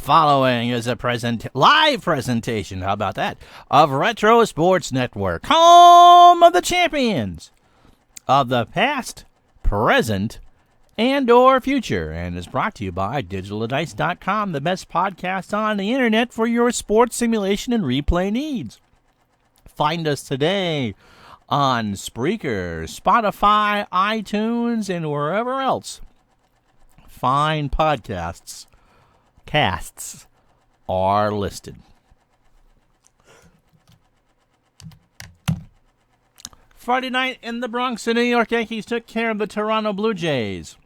following is a live presentation, how about that, of Retro Sports Network, home of the champions of the past, present, and or future, and is brought to you by DigitalDice.com, the best podcast on the internet for your sports simulation and replay needs. Find us today on Spreaker, Spotify, iTunes, and wherever else fine podcasts are listed. Friday night in the Bronx, the New York Yankees took care of the Toronto Blue Jays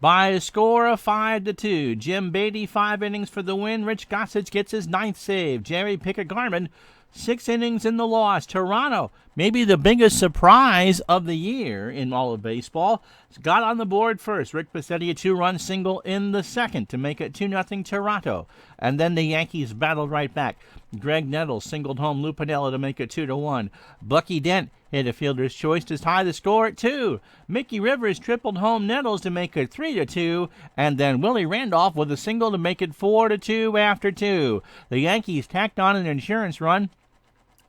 by a score of 5-2. Jim Beatty, 5 innings for the win. Rich Gossage gets his 9th save. Jerry Pickett-Garman, 6 innings in the loss. Toronto, maybe the biggest surprise of the year in all of baseball, got on the board first. Rick Bassetti, a 2-run single in the second to make it 2-0 Toronto. And then the Yankees battled right back. Greg Nettles singled home Lou Piniella to make it 2-1. Bucky Dent hit a fielder's choice to tie the score at 2. Mickey Rivers tripled home Nettles to make it 3-2. And then Willie Randolph with a single to make it 4-2 after 2. The Yankees tacked on an insurance run.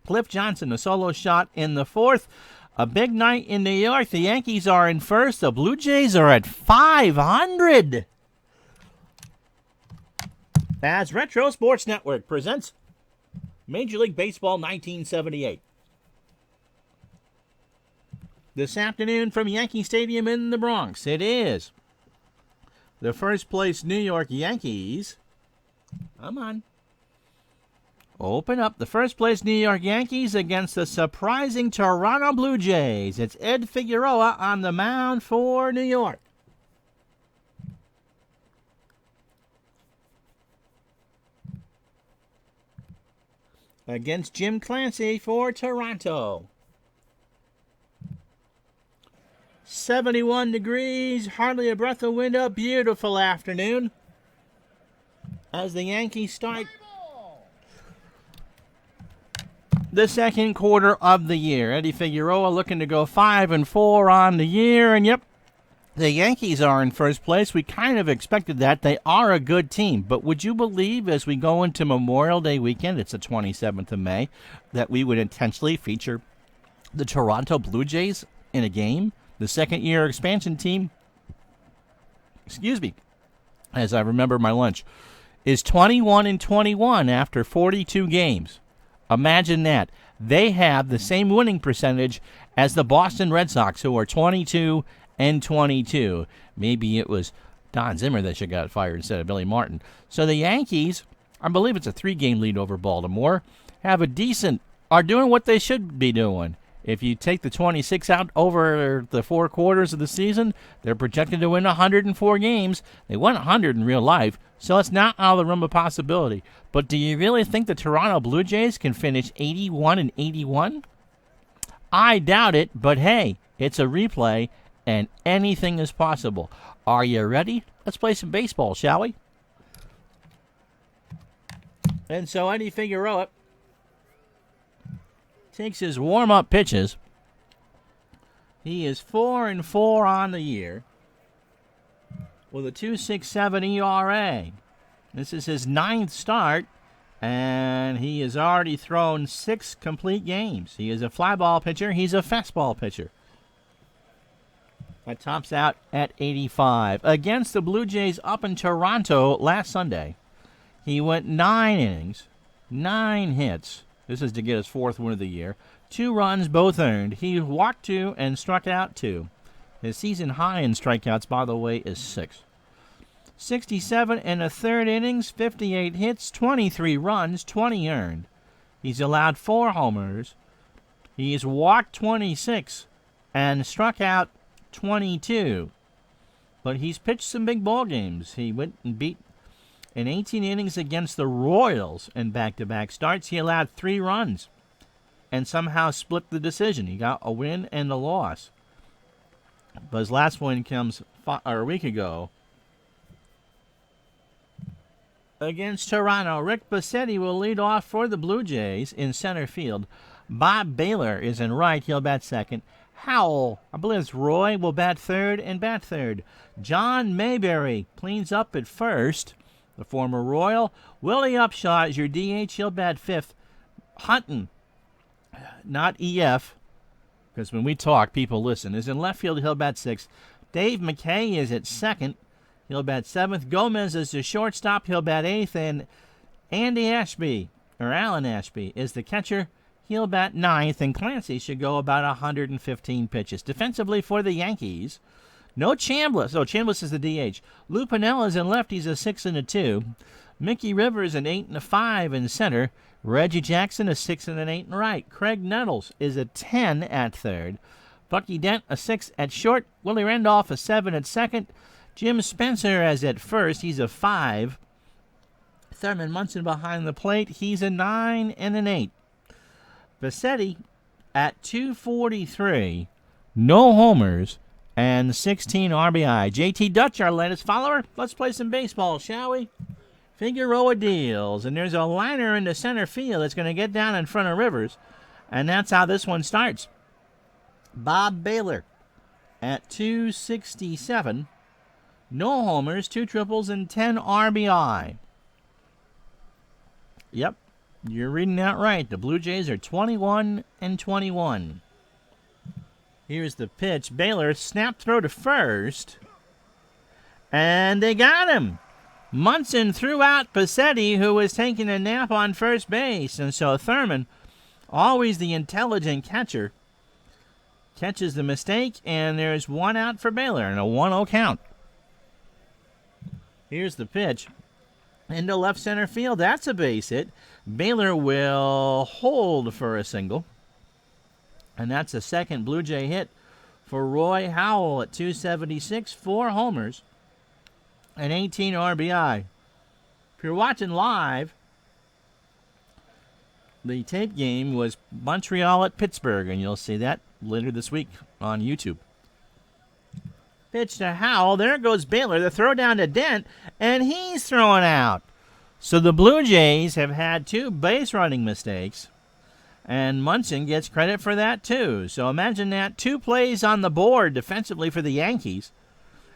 Cliff Johnson, a solo shot in the 4th. A big night in New York. The Yankees are in first. The Blue Jays are at 500. As Retro Sports Network presents Major League Baseball 1978. This afternoon from Yankee Stadium in the Bronx, it is the first place New York Yankees. Come on. Open up. The first place New York Yankees against the surprising Toronto Blue Jays. It's Ed Figueroa on the mound for New York. Against Jim Clancy for Toronto. 71 degrees, hardly a breath of wind, a beautiful afternoon as the Yankees start the second quarter of the year. Eddie Figueroa looking to go 5-4 on the year. And yep, the Yankees are in first place. We kind of expected that. They are a good team. But would you believe as we go into Memorial Day weekend, it's the 27th of May, that we would intentionally feature the Toronto Blue Jays in a game? The second-year expansion team, as I remember my lunch, is 21-21 after 42 games. Imagine that. They have the same winning percentage as the Boston Red Sox, who are 22-22. Maybe it was Don Zimmer that should got fired instead of Billy Martin. So the Yankees, I believe it's a 3-game lead over Baltimore, are doing what they should be doing. If you take the 26 out over the 4 quarters of the season, they're projected to win 104 games. They won 100 in real life, so it's not out of the realm of possibility. But do you really think the Toronto Blue Jays can finish 81-81? I doubt it, but hey, it's a replay, and anything is possible. Are you ready? Let's play some baseball, shall we? And so Eddie Figueroa takes his warm-up pitches. He is 4-4 on the year with a 2.67 ERA. This is his 9th start, and he has already thrown 6 complete games. He is a fly ball pitcher. He's a fastball pitcher. That tops out at 85. Against the Blue Jays up in Toronto last Sunday, he went 9 innings, 9 hits. This is to get his 4th win of the year. 2 runs, both earned. He walked 2 and struck out 2. His season high in strikeouts, by the way, is 6. 67 1/3 innings, 58 hits, 23 runs, 20 earned. He's allowed 4 homers. He's walked 26 and struck out 22. But he's pitched some big ball games. He went and beat in 18 innings against the Royals in back-to-back starts. He allowed 3 runs and somehow split the decision. He got a win and a loss. But his last win comes a week ago against Toronto. Rick Bassetti will lead off for the Blue Jays in center field. Bob Baylor is in right. He'll bat second. Howell, I believe it's Roy, will bat third and bat third. John Mayberry cleans up at first. the former Royal. Willie Upshaw is your DH. He'll bat 5th. Hutton, not EF, because when we talk, people listen, is in left field. He'll bat 6th. Dave McKay is at 2nd. He'll bat 7th. Gomez is the shortstop. He'll bat 8th. And Alan Ashby, is the catcher. He'll bat 9th. And Clancy should go about 115 pitches. Defensively for the Yankees, no Chambliss. Chambliss is the DH. Lou Piniella is in left. He's a 6 and a 2. Mickey Rivers an 8 and a 5 in center. Reggie Jackson a 6 and an 8 in right. Craig Nettles is a 10 at third. Bucky Dent a 6 at short. Willie Randolph a 7 at second. Jim Spencer as at first. He's a 5. Thurman Munson behind the plate. He's a 9 and an 8. Bassetti at 243. No homers and 16 RBI. JT Dutch, our latest follower. Let's play some baseball, shall we? Figueroa deals, and there's a liner into center field that's going to get down in front of Rivers, and that's how this one starts. Bob Baylor at 267. No homers, 2 triples, and 10 RBI. Yep, you're reading that right. The Blue Jays are 21 and 21. Here's the pitch. Baylor snapped throw to first, and they got him. Munson threw out Bassetti, who was taking a nap on first base, and so Thurman, always the intelligent catcher, catches the mistake, and there's 1 out for Baylor and a 1-0 count. Here's the pitch. Into left center field. That's a base hit. Baylor will hold for a single. And that's a second Blue Jay hit for Roy Howell at 276. 4 homers and 18 RBI. If you're watching live, the tape game was Montreal at Pittsburgh, and you'll see that later this week on YouTube. Pitch to Howell. There goes Baylor. The throw down to Dent, and he's thrown out. So the Blue Jays have had 2 base running mistakes, and Munson gets credit for that too. So imagine that. 2 plays on the board defensively for the Yankees,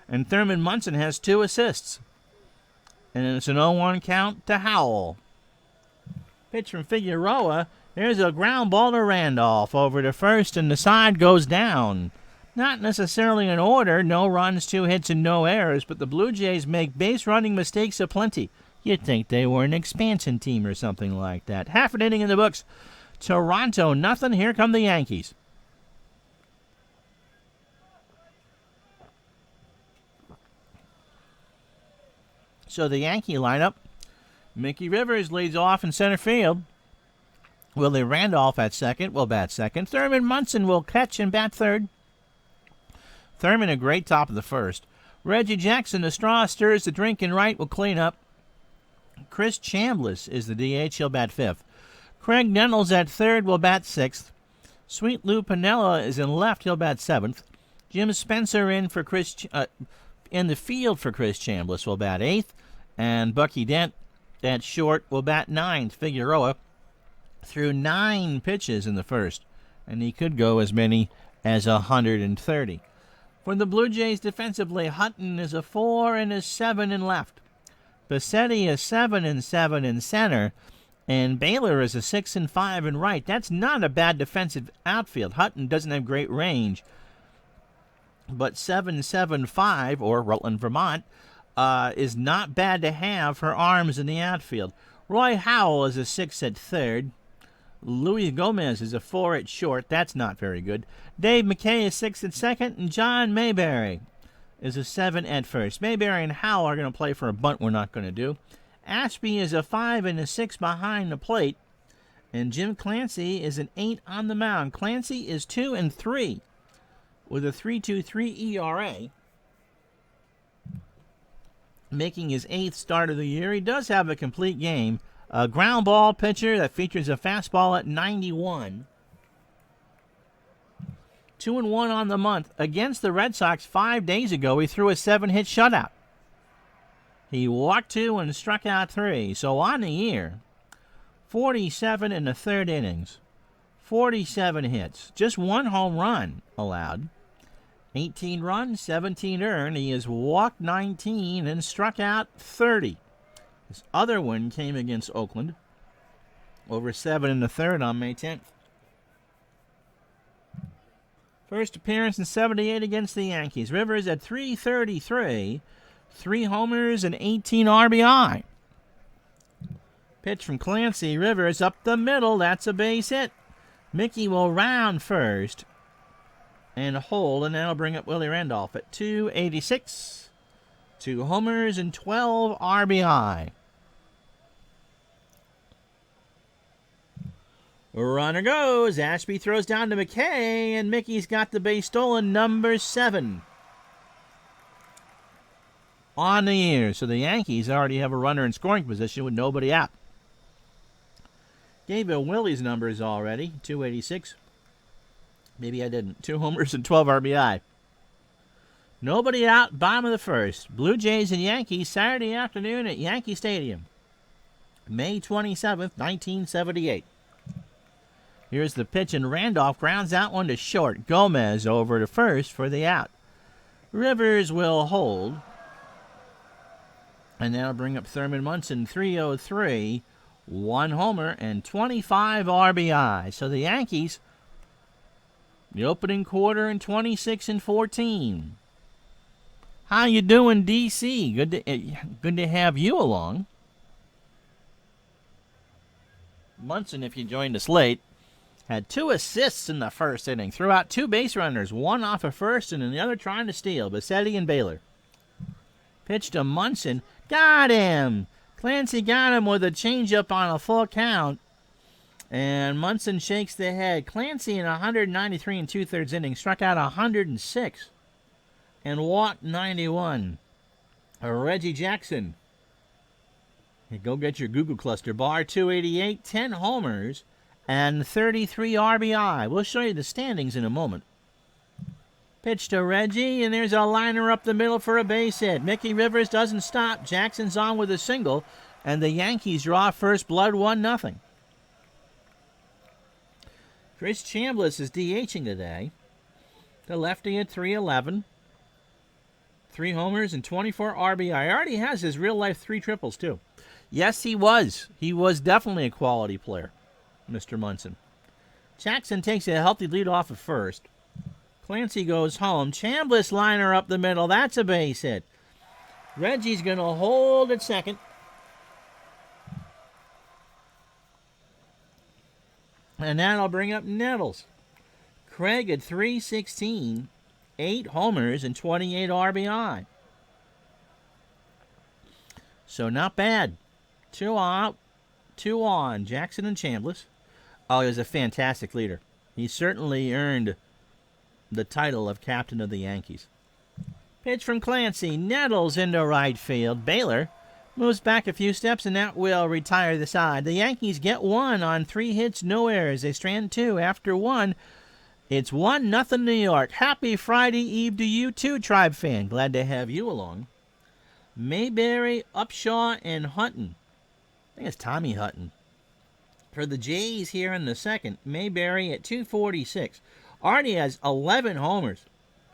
and Thurman Munson has 2 assists. And it's an 0-1 count to Howell. Pitch from Figueroa. There's a ground ball to Randolph over to first, and the side goes down. Not necessarily in order. No runs, 2 hits, and no errors, but the Blue Jays make base running mistakes aplenty. You'd think they were an expansion team or something like that. Half an inning in the books. Toronto, nothing. Here come the Yankees. So the Yankee lineup, Mickey Rivers leads off in center field. Willie Randolph at second will bat second. Thurman Munson will catch and bat third. Thurman a great top of the first. Reggie Jackson, the straw stirs the drink in right, will clean up. Chris Chambliss is the DH. He'll bat 5th. Craig Nettles at third will bat 6th. Sweet Lou Piniella is in left. He'll bat 7th. Jim Spencer in the field for Chris Chambliss will bat 8th. And Bucky Dent at short will bat 9th. Figueroa threw 9 pitches in the first, and he could go as many as 130. For the Blue Jays defensively, Hutton is a 4 and a 7 in left. Bassetti is 7 and 7 in center, and Baylor is a 6 and 5 in right. That's not a bad defensive outfield. Hutton doesn't have great range, but 7-7-5, or Rutland, Vermont, is not bad to have for arms in the outfield. Roy Howell is a 6 at third. Luis Gomez is a 4 at short. That's not very good. Dave McKay is 6 at second, and John Mayberry is a 7 at first. Mayberry and Howell are going to play for a bunt we're not going to do. Ashby is a 5 and a 6 behind the plate, and Jim Clancy is an 8 on the mound. Clancy is 2 and 3 with a 3.23 ERA, making his 8th start of the year. He does have a complete game. A ground ball pitcher that features a fastball at 91. 2-1 on the month. Against the Red Sox 5 days ago, he threw a 7-hit shutout. He walked 2 and struck out 3. So on the year, 47 in the third innings, 47 hits, just 1 home run allowed, 18 runs, 17 earned. He has walked 19 and struck out 30. This other one came against Oakland. Over 7 in the third on May 10th. First appearance in 78 against the Yankees. Rivers at .333, 3 homers and 18 RBI. Pitch from Clancy. Rivers up the middle. That's a base hit. Mickey will round first and hold, and that'll bring up Willie Randolph at .286. 2 homers and 12 RBI. Runner goes. Ashby throws down to McKay, and Mickey's got the base stolen, number 7. On the year, so the Yankees already have a runner in scoring position with nobody out. Gave you Willie's numbers already, .286. Maybe I didn't. 2 homers and 12 RBI. Nobody out, bottom of the first. Blue Jays and Yankees, Saturday afternoon at Yankee Stadium. May 27th, 1978. Here's the pitch, and Randolph grounds out one to short. Gomez over to first for the out. Rivers will hold. And that'll bring up Thurman Munson, .303, 1 homer and 25 RBI. So the Yankees, the opening quarter in 26-14. How you doing, DC? Good to have you along. Munson, if you joined us late, had 2 assists in the first inning. Threw out 2 base runners, one off of first and the other trying to steal. Bassetti and Baylor. Pitch to Munson. Got him! Clancy got him with a changeup on a full count. And Munson shakes the head. Clancy in 193 2/3 innings struck out 106 and walked 91. Reggie Jackson. Hey, go get your Google cluster bar. .288, 10 homers, and 33 RBI. We'll show you the standings in a moment. Pitch to Reggie, and there's a liner up the middle for a base hit. Mickey Rivers doesn't stop. Jackson's on with a single, and the Yankees draw first blood 1-0. Chris Chambliss is DHing today. The lefty at .311. 3 homers and 24 RBI. Already has his real-life 3 triples, too. Yes, he was. He was definitely a quality player, Mr. Munson. Jackson takes a healthy lead off of first. Clancy goes home. Chambliss liner up the middle. That's a base hit. Reggie's going to hold at second. And that'll bring up Nettles. Craig at .316, 8 homers and 28 RBI. So not bad. 2 out, 2 on. Jackson and Chambliss. Oh, he was a fantastic leader. He certainly earned the title of captain of the Yankees. Pitch from Clancy. Nettles into right field. Baylor moves back a few steps, and that will retire the side. The Yankees get 1 on 3 hits, no errors. They strand 2 after 1. It's 1-0 New York. Happy Friday Eve to you too, Tribe fan. Glad to have you along. Mayberry, Upshaw, and Hutton. I think it's Tommy Hutton. For the Jays here in the second, Mayberry at .246. Already has 11 homers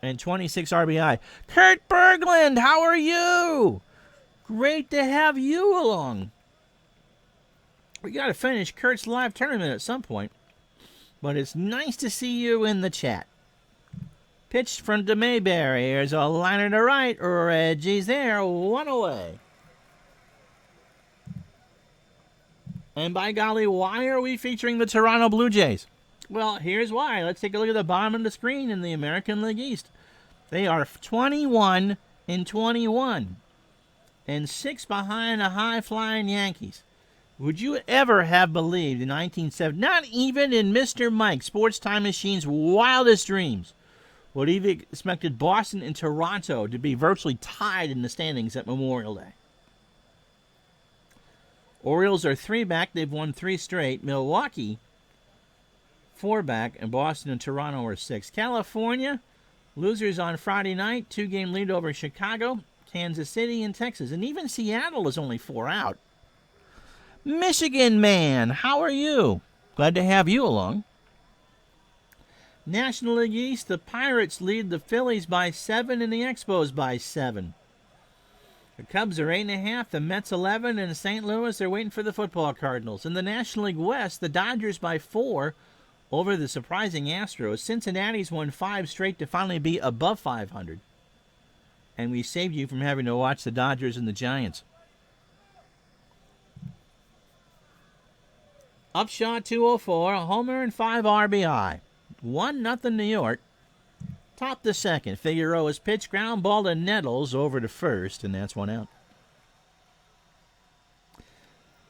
and 26 RBI. Kurt Berglund, how are you? Great to have you along. We got to finish Kurt's live tournament at some point, but it's nice to see you in the chat. Pitched from to Mayberry. Here's a liner to right. Reggie's there. 1 away. And by golly, why are we featuring the Toronto Blue Jays? Well, here's why. Let's take a look at the bottom of the screen in the American League East. They are 21-21 and 6 behind the high-flying Yankees. Would you ever have believed in 1970, not even in Mr. Mike, Sports Time Machine's wildest dreams, would he have expected Boston and Toronto to be virtually tied in the standings at Memorial Day? Orioles are 3 back. They've won 3 straight. Milwaukee, 4 back, and Boston and Toronto are 6. California, losers on Friday night, 2-game lead over Chicago, Kansas City, and Texas. And even Seattle is only 4 out. Michigan man, how are you? Glad to have you along. National League East, the Pirates lead the Phillies by 7 and the Expos by 7. The Cubs are 8.5, the Mets 11, and St. Louis are waiting for the football Cardinals. In the National League West, the Dodgers by 4 over the surprising Astros. Cincinnati's won 5 straight to finally be above 500. And we saved you from having to watch the Dodgers and the Giants. Upshaw 204, a homer and 5 RBI. 1-0 New York. Top the second. Figueroa's pitch, ground ball to Nettles over to first, and that's 1 out.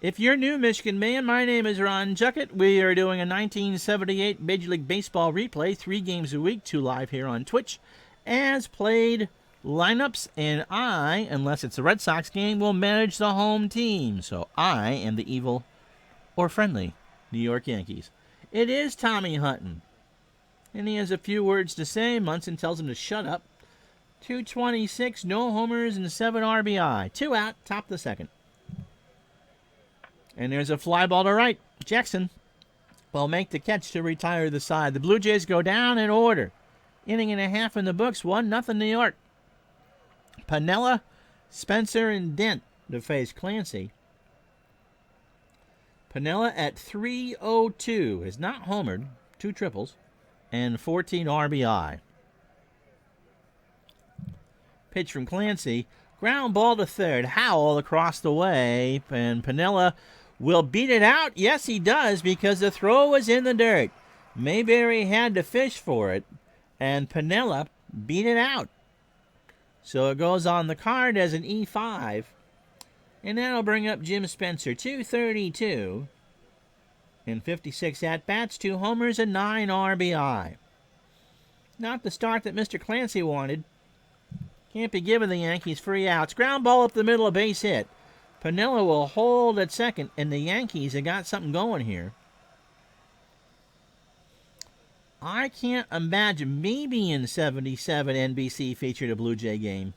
If you're new, Michigan man, my name is Ron Juckett. We are doing a 1978 Major League Baseball replay, 3 games a week, 2 live here on Twitch, as played lineups, and I, unless it's a Red Sox game, will manage the home team. So I am the evil or friendly New York Yankees. It is Tommy Hutton, and he has a few words to say. Munson tells him to shut up. 226, no homers, and 7 RBI. 2 out, top the second. And there's a fly ball to right. Jackson will make the catch to retire the side. The Blue Jays go down in order. Inning and a half in the books, 1-0 New York. Piniella, Spencer, and Dent to face Clancy. Piniella at 302 has not homered, 2 triples, and 14 RBI. Pitch from Clancy. Ground ball to third. Howell across the way. And Piniella will beat it out. Yes, he does, because the throw was in the dirt. Mayberry had to fish for it, and Piniella beat it out. So it goes on the card as an E5. And that'll bring up Jim Spencer, 232. And 56 at-bats, 2 homers, and 9 RBI. Not the start that Mr. Clancy wanted. Can't be giving the Yankees free outs. Ground ball up the middle, a base hit. Piniella will hold at second, and the Yankees have got something going here. I can't imagine, maybe in 77 NBC featured a Blue Jay game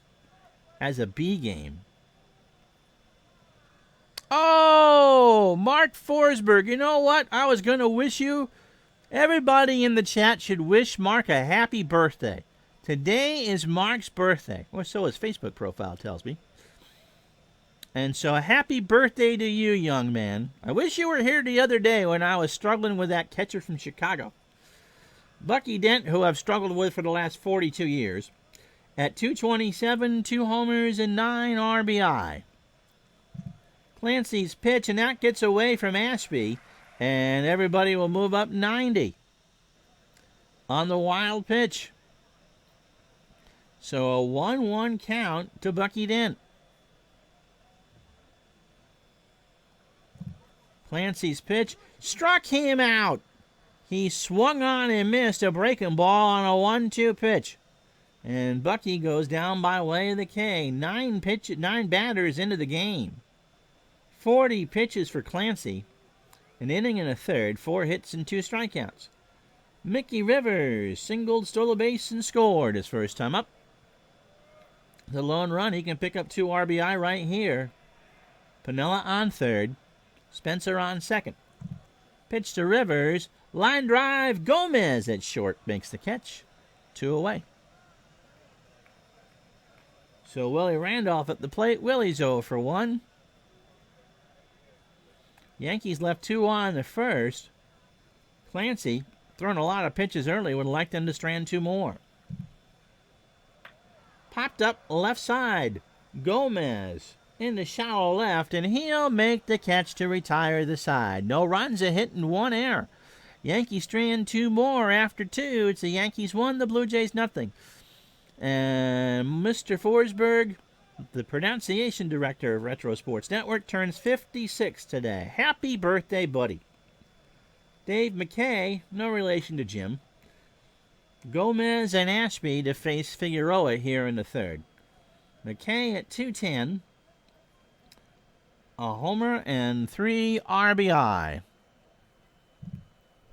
as a B game. Oh, Mark Forsberg. You know what? I was going to wish you, everybody in the chat should wish Mark a happy birthday. Today is Mark's birthday, or so his Facebook profile tells me. And so a happy birthday to you, young man. I wish you were here the other day when I was struggling with that catcher from Chicago. Bucky Dent, who I've struggled with for the last 42 years, at 227, 2 homers, and 9 RBI. Clancy's pitch, and that gets away from Ashby, and everybody will move up 90 on the wild pitch. So a 1-1 count to Bucky Dent. Clancy's pitch struck him out. He swung on and missed a breaking ball on a 1-2 pitch. And Bucky goes down by way of the K. 9 batters into the game. 40 pitches for Clancy. An inning and a third, 4 hits and 2 strikeouts. Mickey Rivers singled, stole a base, and scored his first time up. The lone run, he can pick up 2 RBI right here. Piniella on third. Spencer on second. Pitch to Rivers. Line drive. Gomez at short makes the catch. 2 away. So Willie Randolph at the plate. Willie's 0 for 1. Yankees left 2 on the first. Clancy, throwing a lot of pitches early, would like them to strand 2 more. Popped up left side. Gomez in the shallow left, and he'll make the catch to retire the side. No runs, a hit, and 1 error. Yankees strand 2 more after 2. It's the Yankees 1, the Blue Jays nothing. And Mr. Forsberg, the pronunciation director of Retro Sports Network, turns 56 today. Happy birthday, buddy. Dave McKay, no relation to Jim. Gomez and Ashby to face Figueroa here in the third. McKay at 210. A homer and 3 RBI.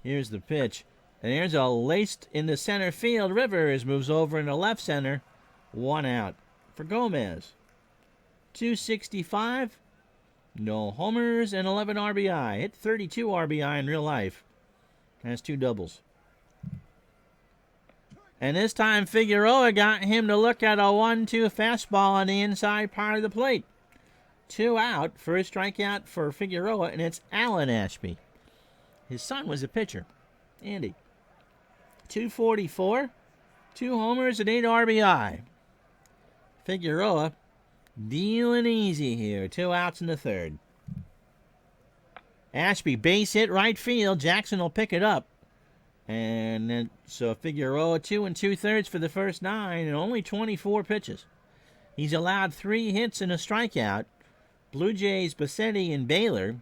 Here's the pitch. And here's a laced into center field. Rivers moves over into left center. 1 out for Gomez. 265. No homers and 11 RBI. Hit 32 RBI in real life. Has 2 doubles. And this time Figueroa got him to look at a 1-2 fastball on the inside part of the plate. 2 out, first strikeout for Figueroa, and it's Alan Ashby. His son was a pitcher, Andy. 244, 2 homers and 8 RBI. Figueroa dealing easy here. 2 outs in the third. Ashby base hit right field. Jackson will pick it up. And then so Figueroa 2 2/3 for the first 9 and only 24 pitches. He's allowed 3 hits and a strikeout. Blue Jays, Bassetti, and Baylor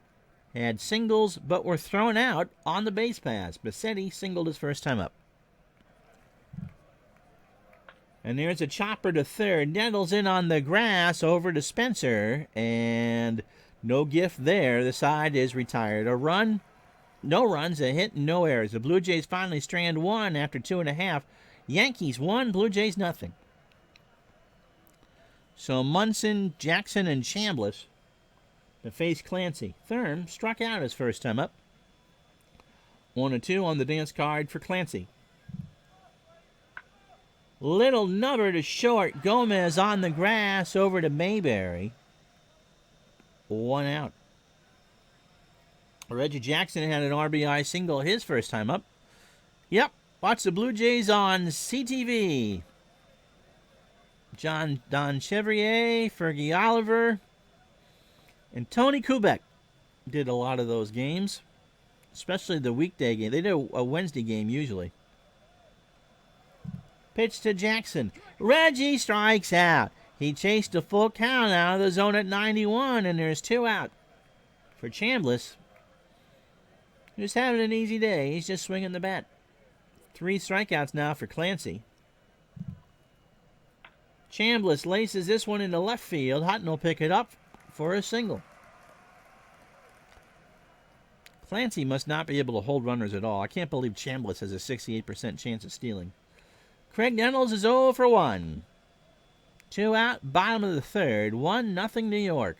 had singles but were thrown out on the base pass. Bassetti singled his first time up. And there's a chopper to third. Nettles in on the grass over to Spencer. And no gift there. The side is retired. A run, no runs, a hit, no errors. The Blue Jays finally strand 1 after 2.5. Yankees 1, Blue Jays nothing. So Munson, Jackson, and Chambliss to face Clancy. Thurm struck out his first time up. 1-2 on the dance card for Clancy. Little number to short. Gomez on the grass over to Mayberry. 1 out. Reggie Jackson had an RBI single his first time up. Yep, watch the Blue Jays on CTV. Don Chevrier, Fergie Oliver, and Tony Kubek did a lot of those games, especially the weekday game. They do a Wednesday game usually. Pitch to Jackson. Reggie strikes out. He chased a full count out of the zone at 91, and there's 2 out. For Chambliss, he's having an easy day. He's just swinging the bat. 3 strikeouts now for Clancy. Chambliss laces this one into left field. Hutton will pick it up for a single. Clancy must not be able to hold runners at all. I can't believe Chambliss has a 68% chance of stealing. Craig Nettles is 0 for 1. 2 out, bottom of the third. 1-0 New York.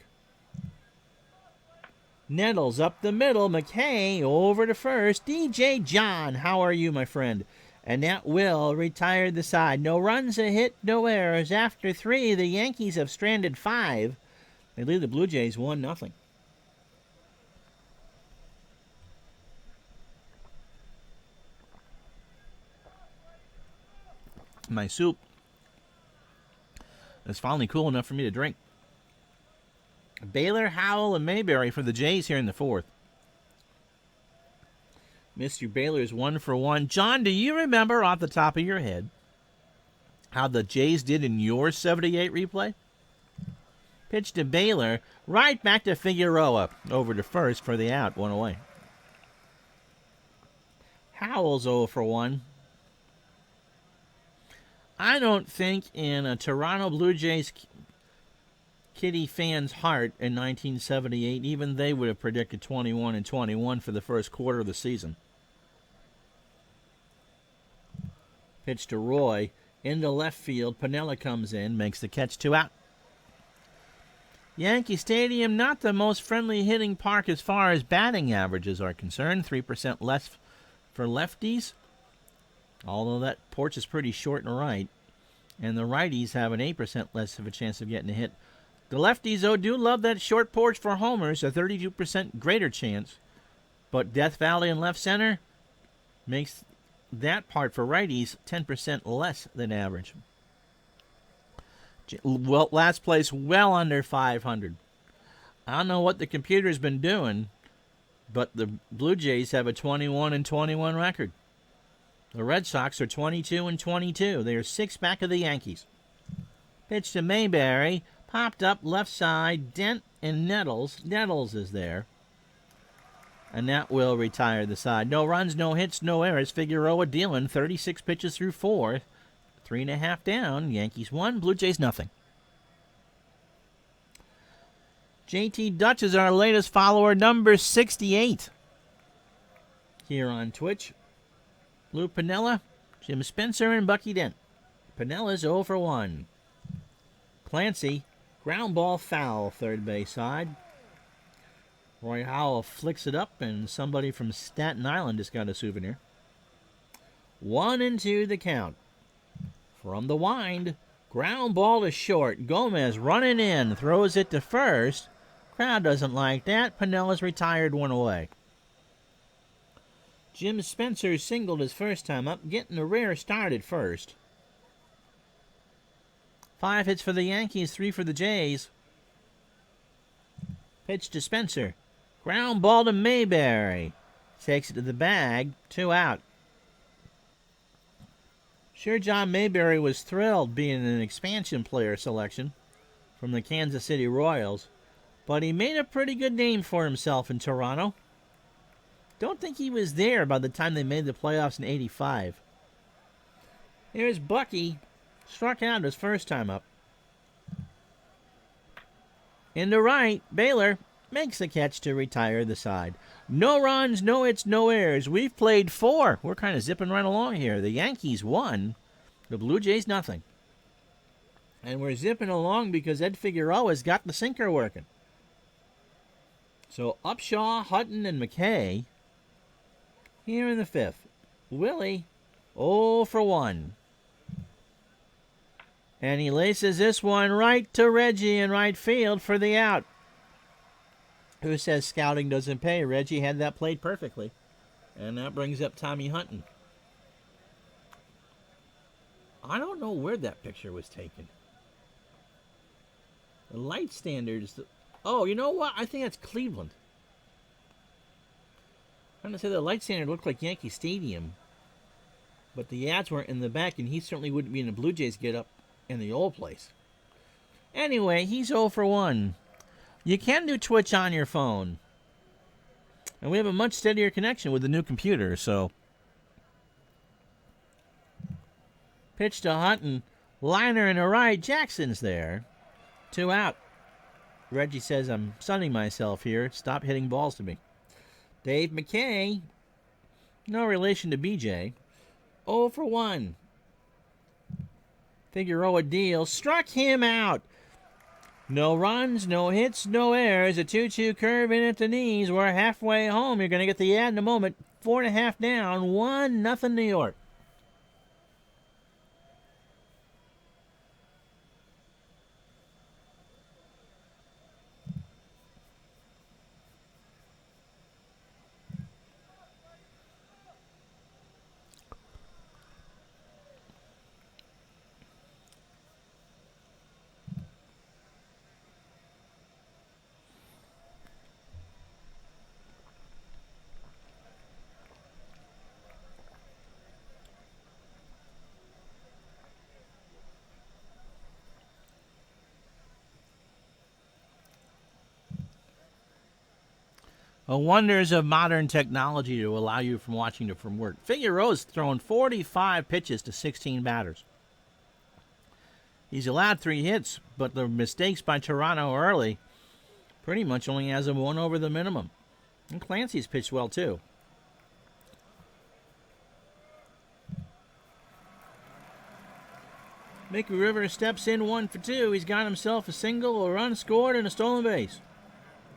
Nettles up the middle. McKay over to first. DJ John, how are you, my friend? And that will retire the side. No runs, a hit, no errors. After 3, the Yankees have stranded 5. They lead the Blue Jays 1-0. My soup is finally cool enough for me to drink. Baylor, Howell, and Mayberry for the Jays here in the 4th. Mr. Baylor's 1 for 1. John, do you remember off the top of your head how the Jays did in your 78 replay? Pitch to Baylor, right back to Figueroa, over to first for the out, 1 away. Howell's 0 for 1. I don't think in a Toronto Blue Jays Kitty fan's heart in 1978, even they would have predicted 21-21 for the first quarter of the season. Pitch to Roy, into left field. Piniella comes in, makes the catch, 2 out. Yankee Stadium, not the most friendly hitting park as far as batting averages are concerned. 3% less for lefties, although that porch is pretty short and right. And the righties have an 8% less of a chance of getting a hit. The lefties, though, do love that short porch for homers, a 32% greater chance. But Death Valley and left center makes that part for righties 10% less than average. Well, last place, well under 500. I don't know what the computer's been doing, but the Blue Jays have a 21-21 record. The Red Sox are 22-22. They are 6 back of the Yankees. Pitch to Mayberry. Popped up left side. Dent and Nettles. Nettles is there. And that will retire the side. No runs, no hits, no errors. Figueroa dealing 36 pitches through 4. 3.5 down. Yankees 1. Blue Jays nothing. JT Dutch is our latest follower, number 68. Here on Twitch. Lou Piniella, Jim Spencer, and Bucky Dent. Pinella's 0 for 1. Clancy, ground ball foul, third base side. Roy Howell flicks it up, and somebody from Staten Island just got a souvenir. 1-2 the count. From the wind, ground ball to short. Gomez running in, throws it to first. Crowd doesn't like that. Pinella's retired one away. Jim Spencer singled his first time up, getting a rare start at first. 5 hits for the Yankees, 3 for the Jays. Pitch to Spencer. Ground ball to Mayberry. Takes it to the bag. 2 out. Sure, John Mayberry was thrilled being an expansion player selection from the Kansas City Royals, but he made a pretty good name for himself in Toronto. Don't think he was there by the time they made the playoffs in '85. Here's Bucky. Struck out his first time up. Into right, Baylor makes the catch to retire the side. No runs, no hits, no errors. We've played 4. We're kind of zipping right along here. The Yankees won. The Blue Jays nothing. And we're zipping along because Ed Figueroa's got the sinker working. So Upshaw, Hutton, and McKay here in the 5th. Willie, 0 for 1. And he laces this one right to Reggie in right field for the out. Who says scouting doesn't pay? Reggie had that played perfectly. And that brings up Tommy Hutton. I don't know where that picture was taken. The light standards. Oh, you know what? I think that's Cleveland. I'm going to say the light standard looked like Yankee Stadium. But the ads weren't in the back, and he certainly wouldn't be in the Blue Jays get-up in the old place. Anyway, he's 0 for 1. You can do Twitch on your phone. And we have a much steadier connection with the new computer, so. Pitch to Hutton. Liner in the right. Jackson's there. 2 out. Reggie says, I'm sunning myself here. Stop hitting balls to me. Dave McKay. No relation to BJ. 0 for 1. Figueroa deal. Struck him out. No runs, no hits, no errors. A 2-2 curve in at the knees. We're halfway home. You're going to get the ad in a moment. 4.5 down. 1-0 New York. Wonders of modern technology to allow you from watching it from work. Figueroa's thrown 45 pitches to 16 batters. He's allowed 3 hits, but the mistakes by Toronto early pretty much only has him 1 over the minimum. And Clancy's pitched well, too. Mickey Rivers steps in 1 for 2. He's got himself a single, a run scored, and a stolen base.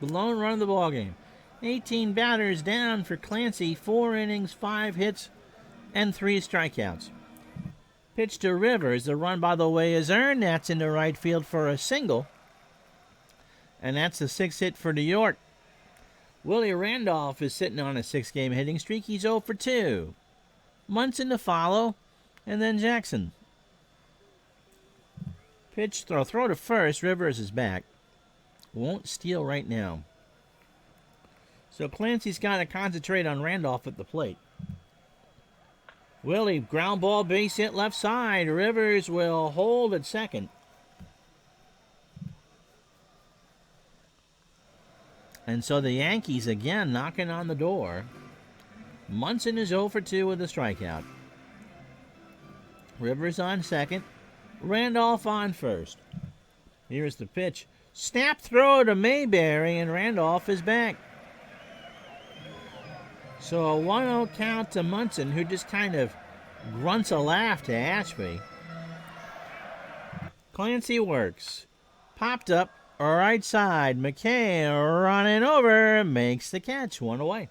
The lone run of the ballgame. 18 batters down for Clancy. 4 innings, 5 hits, and 3 strikeouts. Pitch to Rivers. The run, by the way, is earned. That's into right field for a single. And that's the 6th hit for New York. Willie Randolph is sitting on a 6-game hitting streak. He's 0 for 2. Munson to follow, and then Jackson. Pitch, throw to first. Rivers is back. Won't steal right now. So Clancy's got to concentrate on Randolph at the plate. Willie, ground ball, base hit left side. Rivers will hold at second. And so the Yankees again knocking on the door. Munson is 0 for 2 with a strikeout. Rivers on second. Randolph on first. Here's the pitch. Snap throw to Mayberry, and Randolph is back. So a 1-0 count to Munson, who just kind of grunts a laugh to Ashby. Clancy works. Popped up, right side. McKay running over, makes the catch. 1 away.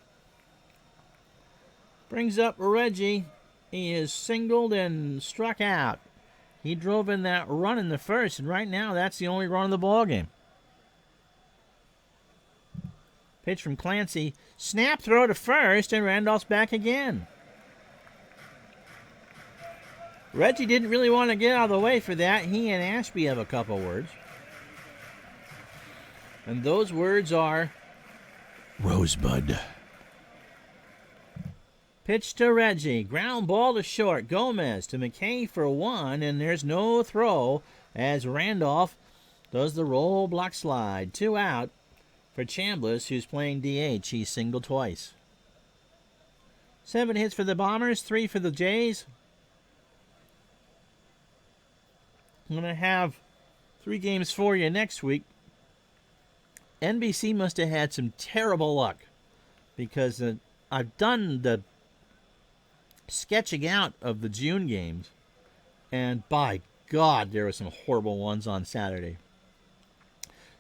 Brings up Reggie. He is singled and struck out. He drove in that run in the first, and right now that's the only run of the ball game. Pitch from Clancy. Snap throw to first, and Randolph's back again. Reggie didn't really want to get out of the way for that. He and Ashby have a couple words. And those words are Rosebud. Pitch to Reggie. Ground ball to short. Gomez to McKay for 1, and there's no throw as Randolph does the roll block slide. 2 out for Chambliss, who's playing DH. He's singled twice. 7 hits for the Bombers, 3 for the Jays. I'm going to have 3 games for you next week. NBC must have had some terrible luck because I've done the sketching out of the June games, and by God, there were some horrible ones on Saturday.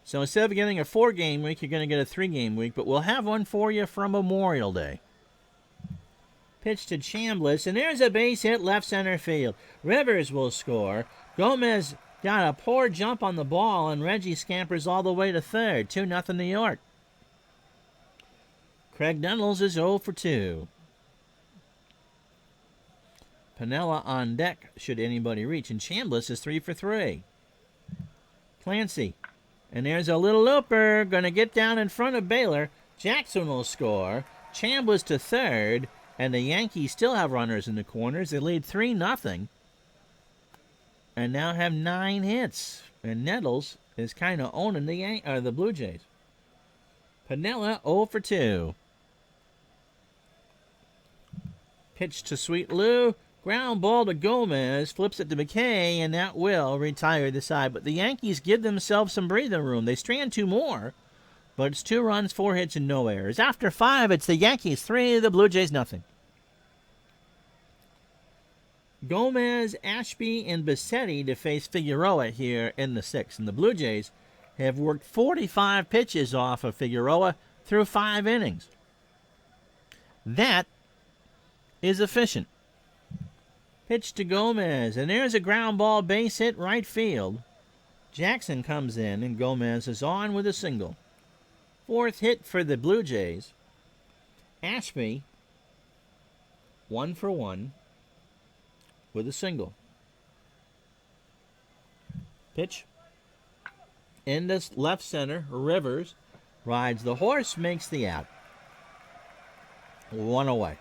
So instead of getting a 4-game week, you're going to get a 3-game week, but we'll have one for you from Memorial Day. Pitch to Chambliss, and there's a base hit left center field. Rivers will score. Gomez got a poor jump on the ball, and Reggie scampers all the way to third. 2-0 New York. Craig Nettles is 0 for 2. Piniella on deck should anybody reach, and Chambliss is 3 for 3. Clancy. And there's a little looper, going to get down in front of Baylor. Jackson will score. Chambliss to third, and the Yankees still have runners in the corners. They lead 3-0, and now have 9 hits. And Nettles is kind of owning the Blue Jays. Piniella 0 for 2. Pitch to Sweet Lou. Ground ball to Gomez, flips it to McKay, and that will retire the side. But the Yankees give themselves some breathing room. They strand 2 more, but it's 2 runs, 4 hits, and no errors. After 5, it's the Yankees 3, the Blue Jays nothing. Gomez, Ashby, and Bassetti to face Figueroa here in the 6th. And the Blue Jays have worked 45 pitches off of Figueroa through 5 innings. That is efficient. Pitch to Gomez, and there's a ground ball base hit right field. Jackson comes in, and Gomez is on with a single. 4th hit for the Blue Jays. Ashby, 1 for 1 with a single. Pitch into left center. Rivers rides the horse, makes the out. 1 away.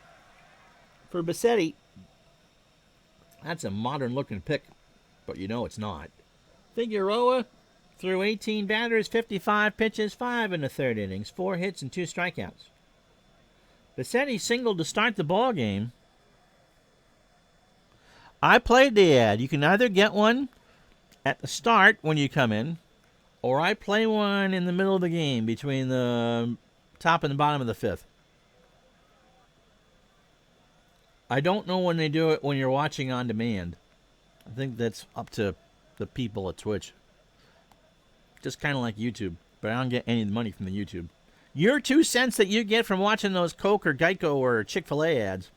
For Bassetti, that's a modern-looking pick, but you know it's not. Figueroa threw 18 batters, 55 pitches, 5 in the 3rd innings, 4 hits and 2 strikeouts. Bassetti singled to start the ball game. I played the ad. You can either get one at the start when you come in, or I play one in the middle of the game between the top and the bottom of the 5th. I don't know when they do it when you're watching on demand. I think that's up to the people at Twitch. Just kind of like YouTube, but I don't get any money from the YouTube. Your 2 cents that you get from watching those Coke or Geico or Chick-fil-A ads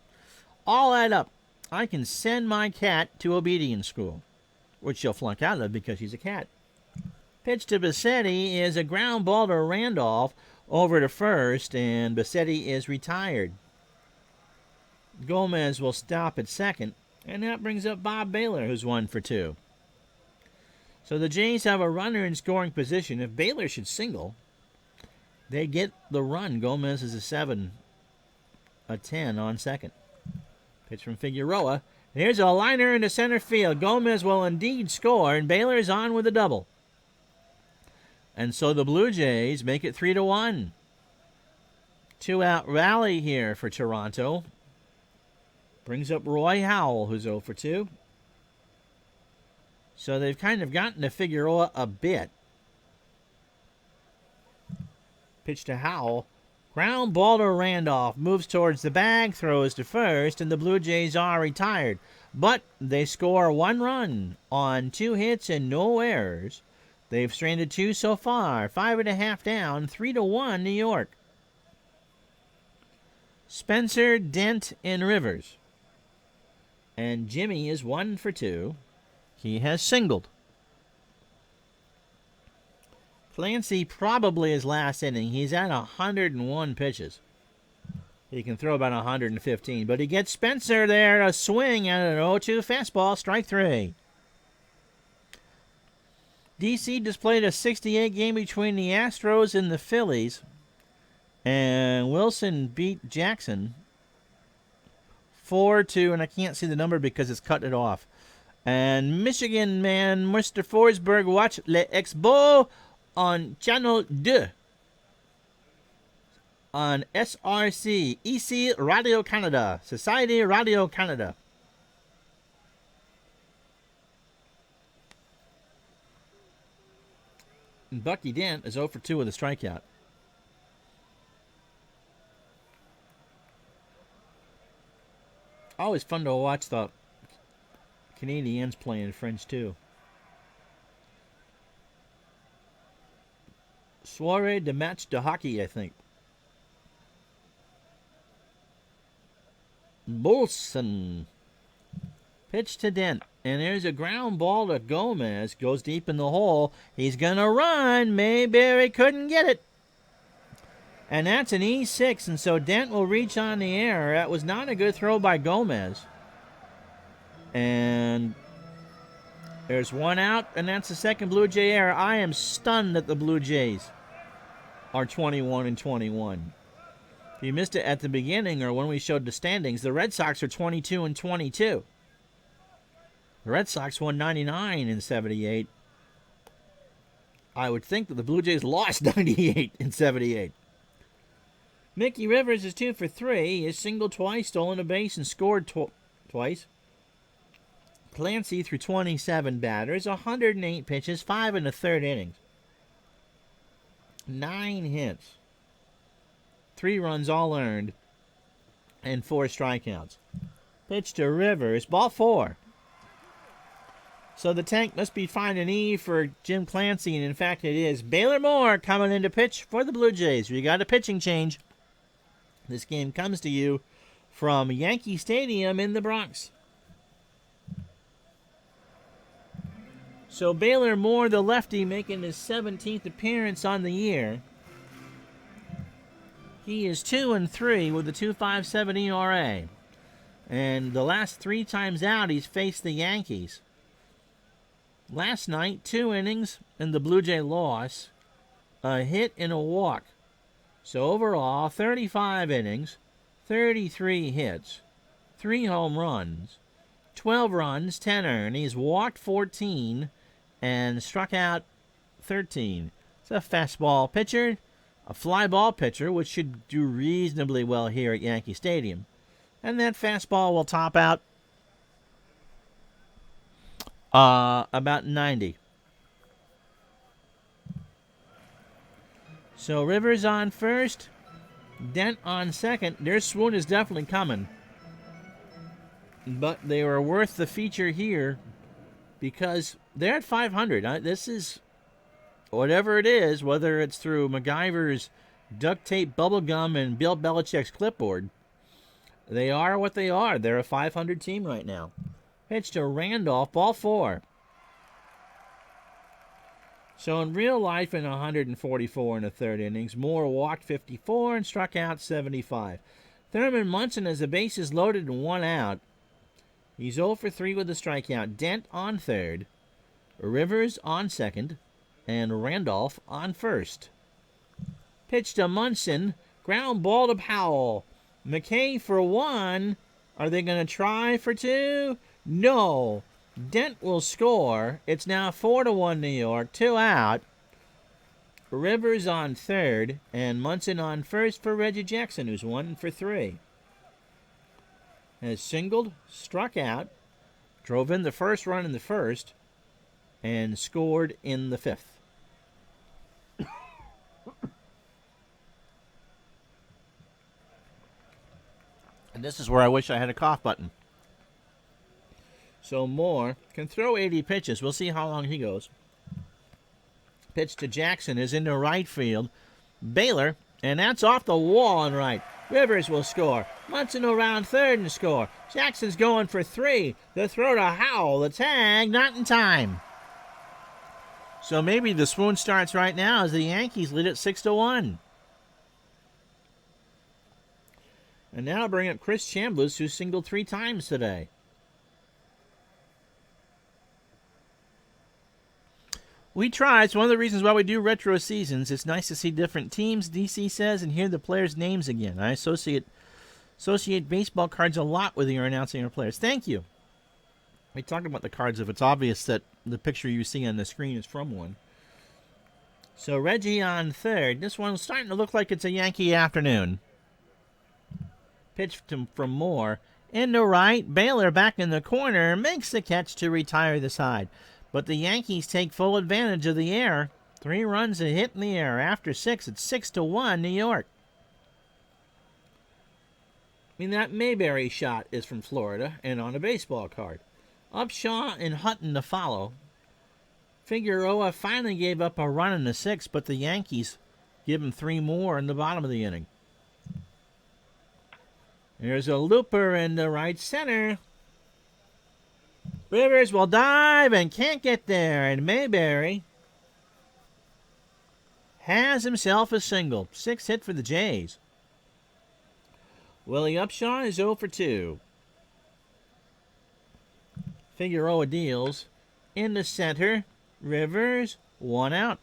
all add up. I can send my cat to obedience school, which she'll flunk out of because she's a cat. Pitch to Bassetti is a ground ball to Randolph over to first, and Bassetti is retired. Gomez will stop at second, and that brings up Bob Baylor, who's 1 for 2. So the Jays have a runner in scoring position. If Baylor should single, they get the run. Gomez is a 7, a 10 on second. Pitch from Figueroa. Here's a liner into center field. Gomez will indeed score, and Baylor's on with a double. And so the Blue Jays make it 3-1. 2-out rally here for Toronto. Brings up Roy Howell, who's 0 for 2. So they've kind of gotten to Figueroa a bit. Pitch to Howell. Ground ball to Randolph. Moves towards the bag, throws to first, and the Blue Jays are retired. But they score 1 run on 2 hits and no errors. They've stranded 2 so far. 5.5 down. 3-1 New York. Spencer, Dent, and Rivers. And Jimmy is 1 for 2. He has singled. Clancy probably his last inning. He's at 101 pitches. He can throw about 115, but he gets Spencer there, a swing at an 0-2 fastball, strike 3. DC displayed a 68 game between the Astros and the Phillies, and Wilson beat Jackson 4-2, and I can't see the number because it's cutting it off. And Michigan man, Mr. Forsberg, watch Les Expos on Channel 2 on SRC, EC Radio Canada, Society Radio Canada. And Bucky Dent is 0 for 2 with a strikeout. Always fun to watch the Canadians playing French too. Soirée de match de hockey, I think. Bolson. Pitch to Dent. And there's a ground ball to Gomez. Goes deep in the hole. He's going to run. Mayberry couldn't get it. And that's an E6. And so Dent will reach on the air. That was not a good throw by Gomez. And there's one out. And that's the second Blue Jay error. I am stunned that the Blue Jays are 21-21. If you missed it at the beginning or when we showed the standings, the Red Sox are 22-22. The Red Sox won 99 in 78. I would think that the Blue Jays lost 98 in 78. Mickey Rivers is 2 for 3. He has singled twice, stolen a base, and scored twice. Clancy threw 27 batters, 108 pitches, 5 in the third innings. 9 hits. 3 runs all earned, and 4 strikeouts. Pitch to Rivers, ball 4. So the tank must be finding E for Jim Clancy, and in fact it is. Baylor Moore coming in to pitch for the Blue Jays. We got a pitching change. This game comes to you from Yankee Stadium in the Bronx. So Baylor Moore, the lefty, making his 17th appearance on the year. He is 2-3 with a 2.57 ERA. And the last 3 times out, he's faced the Yankees. Last night, 2 innings and the Blue Jay loss, a hit and a walk. So overall, 35 innings, 33 hits, 3 home runs, 12 runs, 10 earned. He's walked 14 and struck out 13. It's a fastball pitcher. A fly ball pitcher, which should do reasonably well here at Yankee Stadium. And that fastball will top out about 90. So Rivers on first, Dent on second. Their swoon is definitely coming. But they were worth the feature here because they're at 500. This is... whatever it is, whether it's through MacGyver's duct tape, bubble gum, and Bill Belichick's clipboard, they are what they are. They're a 500 team right now. Pitch to Randolph, ball 4. So in real life, in 144 in the third innings, Moore walked 54 and struck out 75. Thurman Munson has the bases loaded and 1 out. He's 0 for 3 with a strikeout. Dent on third. Rivers on second. And Randolph on first. Pitch to Munson. Ground ball to Powell. McKay for 1. Are they going to try for 2? No. Dent will score. It's now 4-1 New York. 2 out. Rivers on third. And Munson on first for Reggie Jackson, who's 1 for 3. Has singled, struck out, drove in the first run in the first, and scored in the 5th. And this is where I wish I had a cough button. So Moore can throw 80 pitches. We'll see how long he goes. Pitch to Jackson is into right field. Baylor, and that's off the wall on right. Rivers will score. Munson will round third and score. Jackson's going for 3. The throw to Howell. The tag, not in time. So maybe the swoon starts right now as the Yankees lead it 6-1. And now bring up Chris Chambliss, who singled 3 times today. We try. It's one of the reasons why we do retro seasons. It's nice to see different teams, DC says, and hear the players' names again. I associate baseball cards a lot with your announcing our players. Thank you. We talk about the cards if it's obvious that the picture you see on the screen is from one. So Reggie on third. This one's starting to look like it's a Yankee afternoon. Pitch from Moore. Into right. Baylor back in the corner. Makes the catch to retire the side. But the Yankees take full advantage of the air. 3 runs a hit in the air. After 6, it's 6-1 New York. I mean, that Mayberry shot is from Florida and on a baseball card. Upshaw and Hutton to follow. Figueroa finally gave up a run in the 6th, but the Yankees give him 3 more in the bottom of the inning. There's a looper in the right center. Rivers will dive and can't get there, and Mayberry has himself a single. 6 hit for the Jays. Willie Upshaw is 0 for 2. Figueroa deals in the center. Rivers, 1 out.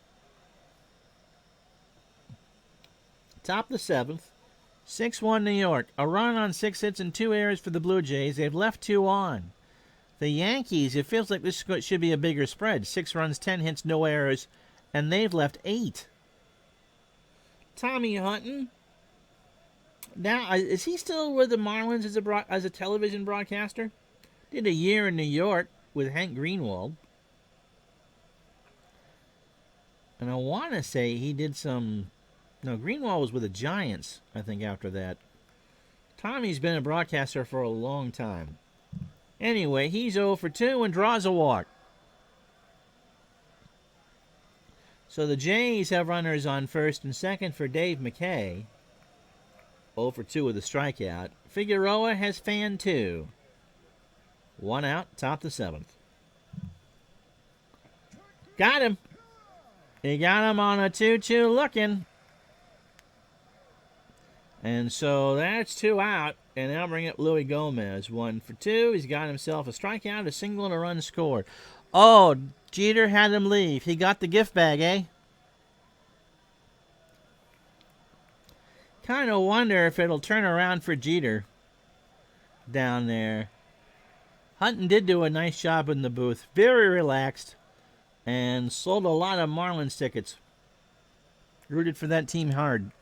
Top the 7th. 6-1 New York. A run on 6 hits and 2 errors for the Blue Jays. They've left 2 on. The Yankees, it feels like this should be a bigger spread. 6 runs, 10 hits, no errors, and they've left 8. Tommy Hutton. Now, is he still with the Marlins as a television broadcaster? Did a year in New York with Hank Greenwald. And I want to say he did some... No, Greenwald was with the Giants, I think, after that. Tommy's been a broadcaster for a long time. Anyway, he's 0 for 2 and draws a walk. So the Jays have runners on first and second for Dave McKay. 0 for 2 with a strikeout. Figueroa has fanned 2. 1 out, top the 7th. Got him. He got him on a 2-2 looking. And so that's 2 out. And now bring up Louis Gomez. 1 for 2. He's got himself a strikeout, a single, and a run scored. Oh, Jeter had him leave. He got the gift bag, eh? Kind of wonder if it'll turn around for Jeter down there. Hutton did do a nice job in the booth. Very relaxed. And sold a lot of Marlins tickets. Rooted for that team hard.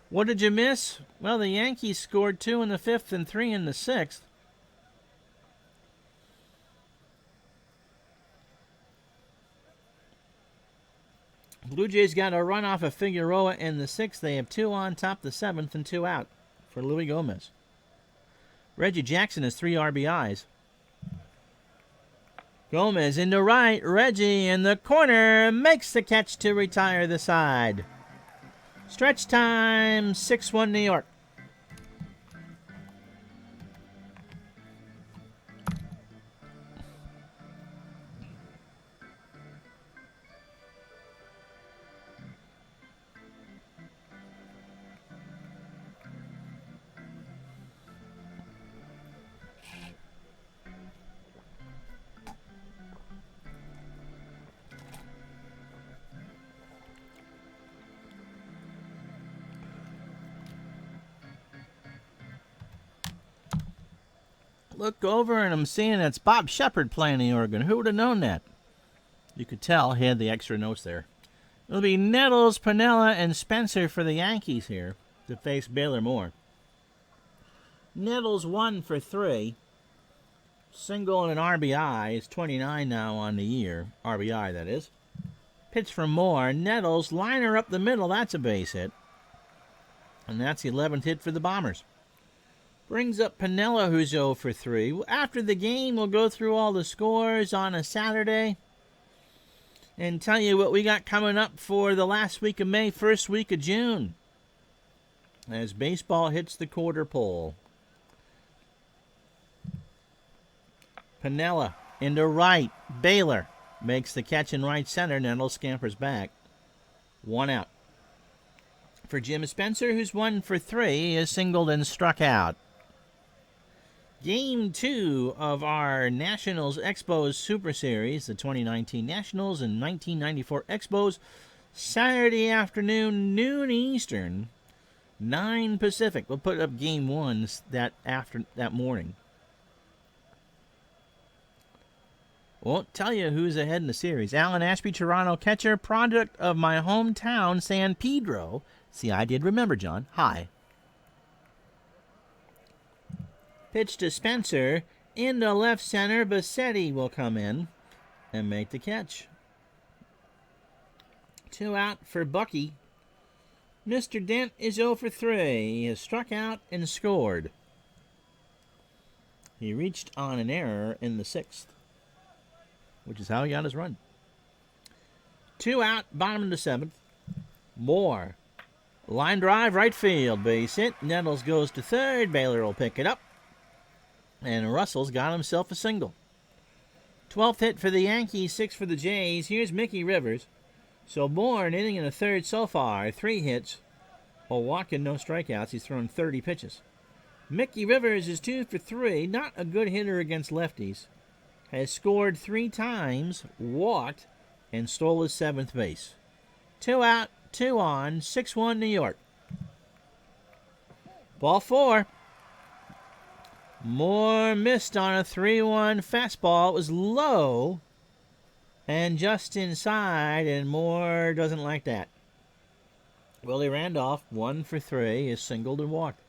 What did you miss? Well, the Yankees scored 2 in the 5th and 3 in the 6th. Blue Jays got a run off of Figueroa in the 6th. They have 2 on, top the 7th, and 2 out for Louis Gomez. Reggie Jackson has 3 RBIs. Gomez into right. Reggie in the corner makes the catch to retire the side. Stretch time, 6-1 New York. Look over and I'm seeing it's Bob Shepard playing the organ. Who would have known that? You could tell he had the extra notes there. It'll be Nettles, Piniella, and Spencer for the Yankees here to face Baylor Moore. Nettles 1 for 3. Single and an RBI. He's 29 now on the year. RBI, that is. Pitch from Moore. Nettles, liner up the middle. That's a base hit. And that's the 11th hit for the Bombers. Brings up Piniella, who's 0 for 3. After the game, we'll go through all the scores on a Saturday and tell you what we got coming up for the last week of May, first week of June. as baseball hits the quarter pole. Piniella into right. Baylor makes the catch in right center. Nettles scampers back. 1 out. For Jim Spencer, who's 1 for 3, is singled and struck out. Game 2 of our Nationals Expos Super Series, the 2019 Nationals and 1994 Expos, Saturday afternoon, noon Eastern, 9 Pacific. We'll put up Game 1 that morning. Won't tell you who's ahead in the series. Alan Ashby, Toronto catcher, product of my hometown, San Pedro. See, I did remember, John. Hi. Pitch to Spencer. Into left center. Bassetti will come in and make the catch. 2 out for Bucky. Mr. Dent is 0 for 3. He has struck out and scored. He reached on an error in the 6th, which is how he got his run. 2 out, bottom of the 7th. Moore. Line drive, right field. Base hit. Nettles goes to third. Baylor will pick it up. And Russell's got himself a single. 12th hit for the Yankees, 6 for the Jays. Here's Mickey Rivers. So Moore, an inning and a third so far. 3 hits. A walk and no strikeouts. He's thrown 30 pitches. Mickey Rivers is 2 for 3. Not a good hitter against lefties. Has scored 3 times, walked, and stole his 7th base. 2 out, 2 on, 6-1 New York. Ball 4. Moore missed on a 3-1 fastball. It was low and just inside, and Moore doesn't like that. Willie Randolph, 1 for 3, is singled and walked.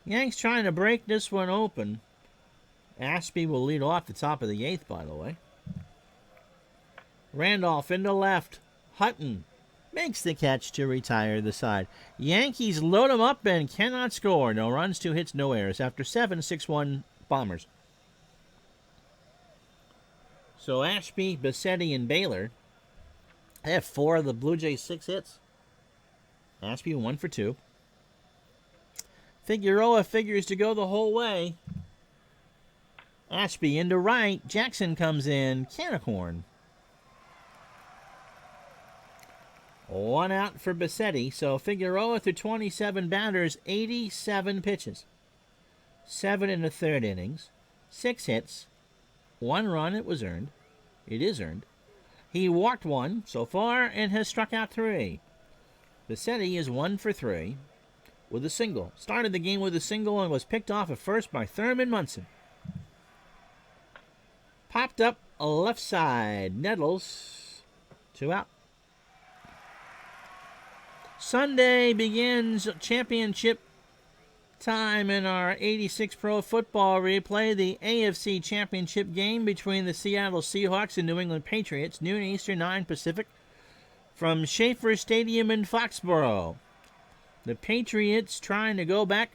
Yanks trying to break this one open. Ashby will lead off the top of the 8th, by the way. Randolph into left. Hutton makes the catch to retire the side. Yankees load him up and cannot score. No runs, 2 hits, no errors. After 7, 6-1 Bombers. So Ashby, Bassetti, and Baylor, they have 4 of the Blue Jays' 6 hits. Ashby 1 for 2. Figueroa figures to go the whole way. Ashby into right. Jackson comes in. Canacorn. 1 out for Bassetti. So Figueroa through 27 batters, 87 pitches. 7 in the 3rd innings. 6 hits. 1 run. It was earned. It is earned. He walked 1 so far and has struck out 3. Bassetti is 1 for 3 with a single. Started the game with a single and was picked off at first by Thurman Munson. Popped up left side. Nettles. 2 out. Sunday begins championship time in our 86 Pro Football replay. The AFC Championship game between the Seattle Seahawks and New England Patriots. Noon Eastern, 9 Pacific. From Schaefer Stadium in Foxborough. The Patriots trying to go back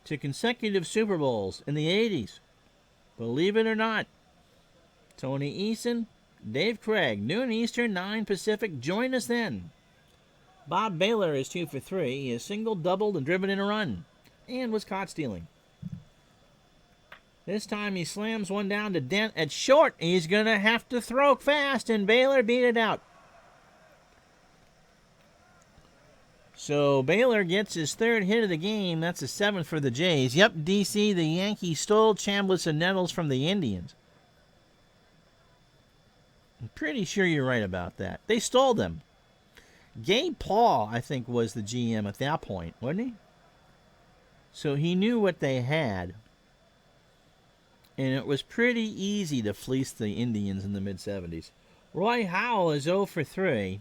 to consecutive Super Bowls in the 80s. Believe it or not. Tony Eason, Dave Craig. Noon Eastern, 9 Pacific. Join us then. Bob Baylor is 2 for 3. He has singled, doubled, and driven in a run. And was caught stealing. This time he slams one down to Dent at short. He's going to have to throw fast, and Baylor beat it out. So Baylor gets his 3rd hit of the game. That's the 7th for the Jays. Yep, DC, the Yankees stole Chambliss and Nettles from the Indians. I'm pretty sure you're right about that. They stole them. Gabe Paul, I think, was the GM at that point, wasn't he? So he knew what they had. And it was pretty easy to fleece the Indians in the mid-70s. Roy Howell is 0 for 3.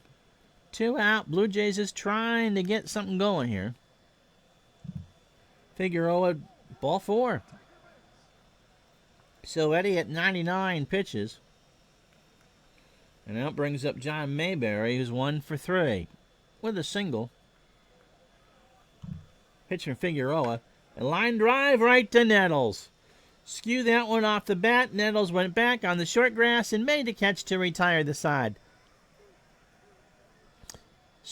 2 out. Blue Jays is trying to get something going here. Figueroa, ball 4. So Eddie at 99 pitches. And that brings up John Mayberry, who's 1 for 3 with a single. Pitch from Figueroa. A line drive right to Nettles. Skew that one off the bat. Nettles went back on the short grass and made the catch to retire the side.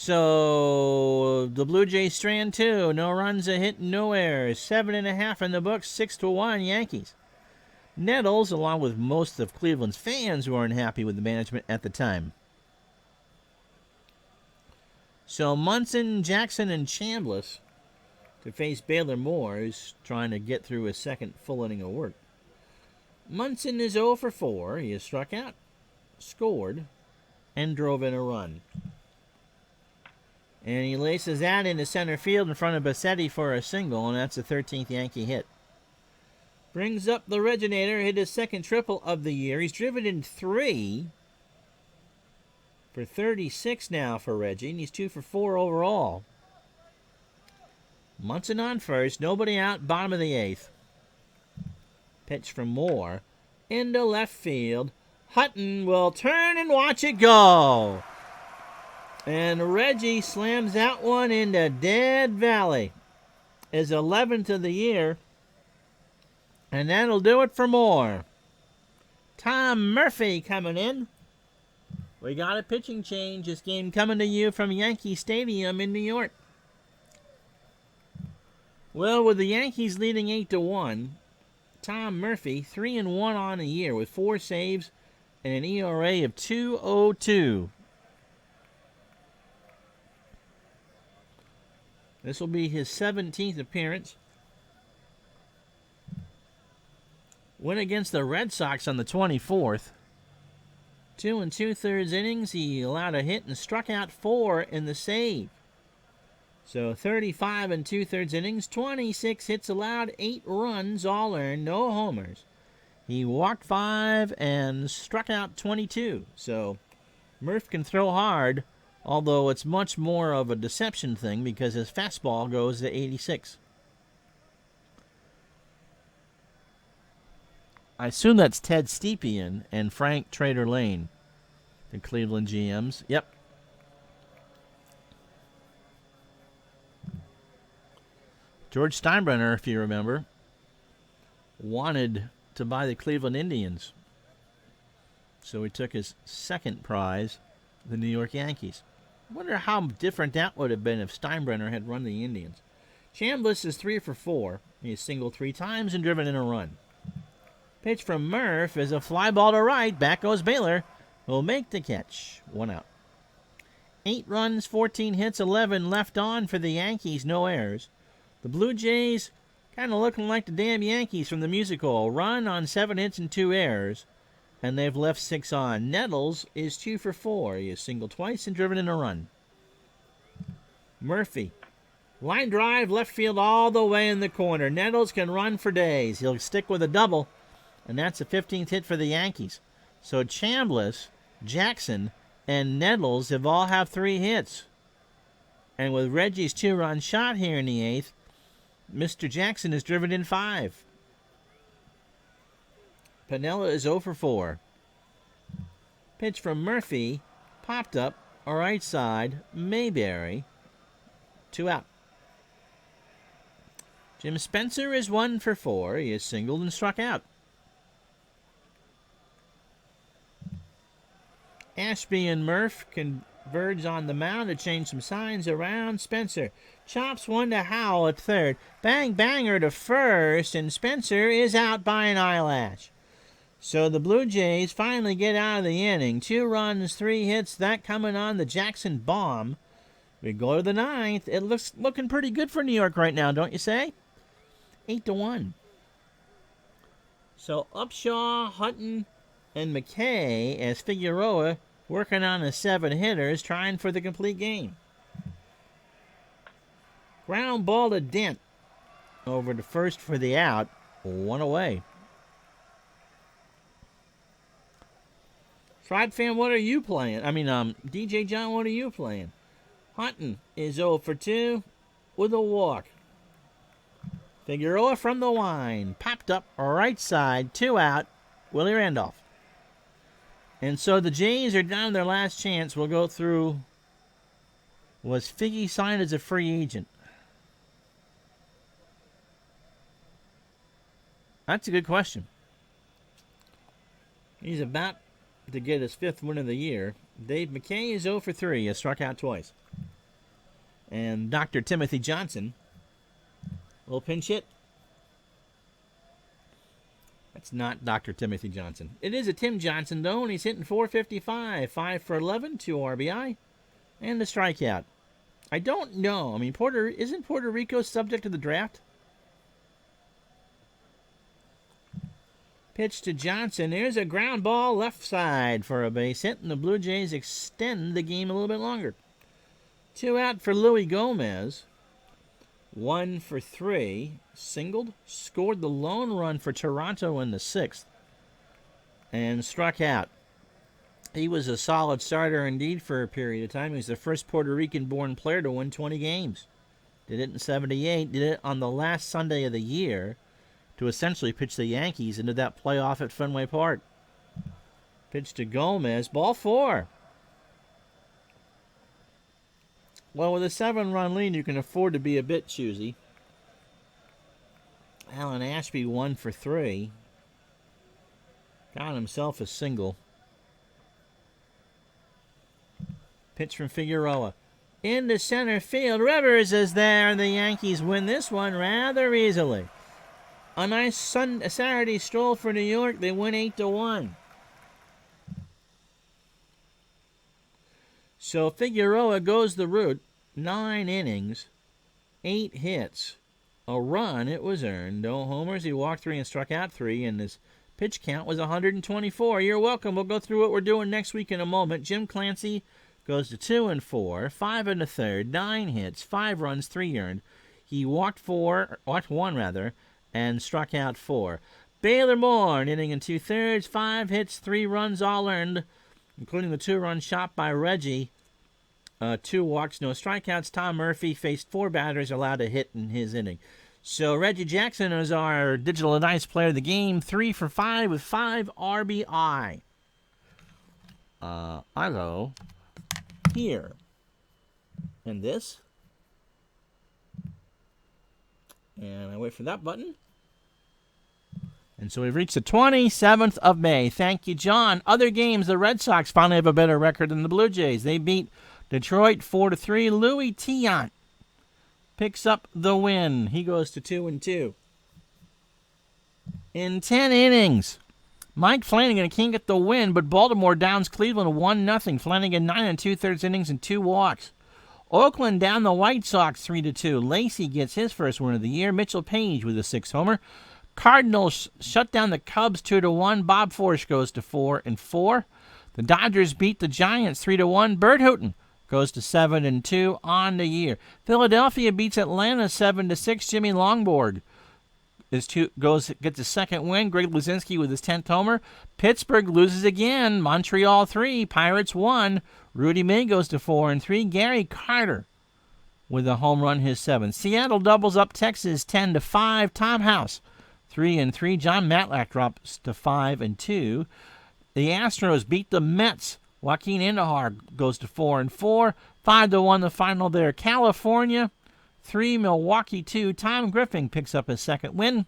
So the Blue Jays strand 2. No runs, a hit, no errors. 7.5 in the books, 6-1 Yankees. Nettles, along with most of Cleveland's fans, weren't happy with the management at the time. So Munson, Jackson, and Chambliss to face Baylor Moore, who's trying to get through his second full inning of work. Munson is 0 for 4. He has struck out, scored, and drove in a run. And he laces that into center field in front of Bassetti for a single, and that's the 13th Yankee hit. Brings up the Reginator, hit his second triple of the year. He's driven in 3 for 36 now for Reggie, and he's 2 for 4 overall. Munson on first, nobody out, bottom of the 8th. Pitch from Moore into left field. Hutton will turn and watch it go. And Reggie slams that one into Dead Valley. His 11th of the year. And that'll do it for Moore. Tom Murphy coming in. We got a pitching change. This game coming to you from Yankee Stadium in New York. Well, with the Yankees leading 8-1, Tom Murphy, 3-1 on the year with 4 saves and an ERA of 2.02. This will be his 17th appearance. Went against the Red Sox on the 24th. 2 2/3 innings. He allowed a hit and struck out 4 in the save. So 35 2/3 innings, 26 hits allowed, 8 runs, all earned, no homers. He walked 5 and struck out 22. So Murph can throw hard, although it's much more of a deception thing because his fastball goes to 86. I assume that's Ted Stepien and Frank Trader Lane, the Cleveland GMs. Yep. George Steinbrenner, if you remember, wanted to buy the Cleveland Indians. So he took his second prize, the New York Yankees. I wonder how different that would have been if Steinbrenner had run the Indians. Chambliss is 3 for 4. He has singled 3 times and driven in a run. Pitch from Murph is a fly ball to right. Back goes Baylor, who'll make the catch. 1 out. 8 runs, 14 hits, 11 left on for the Yankees. No errors. The Blue Jays kind of looking like the damn Yankees from the musical. Run on 7 hits and 2 errors, and they've left 6 on. Nettles is 2 for 4. He has singled twice and driven in a run. Murphy. Line drive, left field all the way in the corner. Nettles can run for days. He'll stick with a double, and that's the 15th hit for the Yankees. So Chambliss, Jackson, and Nettles have all have 3 hits. And with Reggie's 2-run shot here in the 8th, Mr. Jackson has driven in 5. Piniella is 0 for 4. Pitch from Murphy, popped up, right side, Mayberry, 2 out. Jim Spencer is 1 for 4. He has singled and struck out. Ashby and Murph converge on the mound to change some signs around. Spencer chops one to Howell at third. Bang banger to first, and Spencer is out by an eyelash. So the Blue Jays finally get out of the inning. 2 runs, 3 hits, that coming on the Jackson bomb. We go to the 9th. It looks looking pretty good for New York right now, don't you say? 8-1. So Upshaw, Hutton, and McKay as Figueroa working on the 7 hitters, trying for the complete game. Ground ball to Dent over to first for the out. 1 away. Fried fan, what are you playing? DJ John, what are you playing? Hutton is 0 for 2 with a walk. Figueroa from the line. Popped up right side. 2 out. Willie Randolph. And so the Jays are down to their last chance. We'll go through. Was Figgy signed as a free agent? That's a good question. He's about to get his 5th win of the year. Dave McKay is 0 for 3. He has struck out twice. And Dr. Timothy Johnson will pinch hit. That's not Dr. Timothy Johnson. It is a Tim Johnson, though, and he's hitting .455. 5 for 11, 2 RBI, and a strikeout. I don't know. I mean, isn't Puerto Rico subject to the draft? Pitch to Johnson. There's a ground ball left side for a base hit, and the Blue Jays extend the game a little bit longer. 2 out for Louis Gomez. 1 for 3. Singled. Scored the lone run for Toronto in the 6th. And struck out. He was a solid starter indeed for a period of time. He was the first Puerto Rican-born player to win 20 games. Did it in '78. Did it on the last Sunday of the year to essentially pitch the Yankees into that playoff at Fenway Park. Pitch to Gomez. Ball 4. Well, with a 7-run lead, you can afford to be a bit choosy. Alan Ashby 1 for 3. Got himself a single. Pitch from Figueroa. Into center field. Rivers is there, and the Yankees win this one rather easily. A nice Saturday stroll for New York. They win 8-1. So Figueroa goes the route. 9 innings, 8 hits, a run. It was earned. No homers. He walked 3 and struck out 3, and his pitch count was 124. You're welcome. We'll go through what we're doing next week in a moment. Jim Clancy goes to 2-4, 5 1/3, 9 hits, 5 runs, 3 earned. He walked 1 and struck out 4. Baylor Moore, an inning and 2/3, 5 hits, 3 runs, all earned, including the 2-run shot by Reggie. 2 walks, no strikeouts. Tom Murphy faced 4 batters allowed a hit in his inning. So Reggie Jackson is our digital and ice player of the game. 3 for 5 with 5 RBI. I go here. And this. And I wait for that button. And so we've reached the 27th of May. Thank you, John. Other games, the Red Sox finally have a better record than the Blue Jays. They beat Detroit 4-3. Louis Tiant picks up the win. He goes to 2-2. In 10 innings, Mike Flanagan can't get the win, but Baltimore downs Cleveland 1-0. Flanagan 9 2/3 innings and 2 walks. Oakland down the White Sox 3-2. Lacey gets his first win of the year. Mitchell Page with a 6-homer. Cardinals shut down the Cubs 2-1. Bob Forsch goes to 4-4. The Dodgers beat the Giants 3-1. Bert Hooton goes to 7-2 on the year. Philadelphia beats Atlanta 7-6. Jimmy Longborg gets his second win. Greg Luzinski with his 10th homer. Pittsburgh loses again. Montreal 3, Pirates 1. Rudy May goes to 4-3. Gary Carter with a home run, his 7th. Seattle doubles up Texas 10-5. Tom House 3-3. John Matlack drops to 5-2. The Astros beat the Mets. Joaquin Indahar goes to 4-4. 5-1 the final there. California 3, Milwaukee 2. Tom Griffin picks up his second win.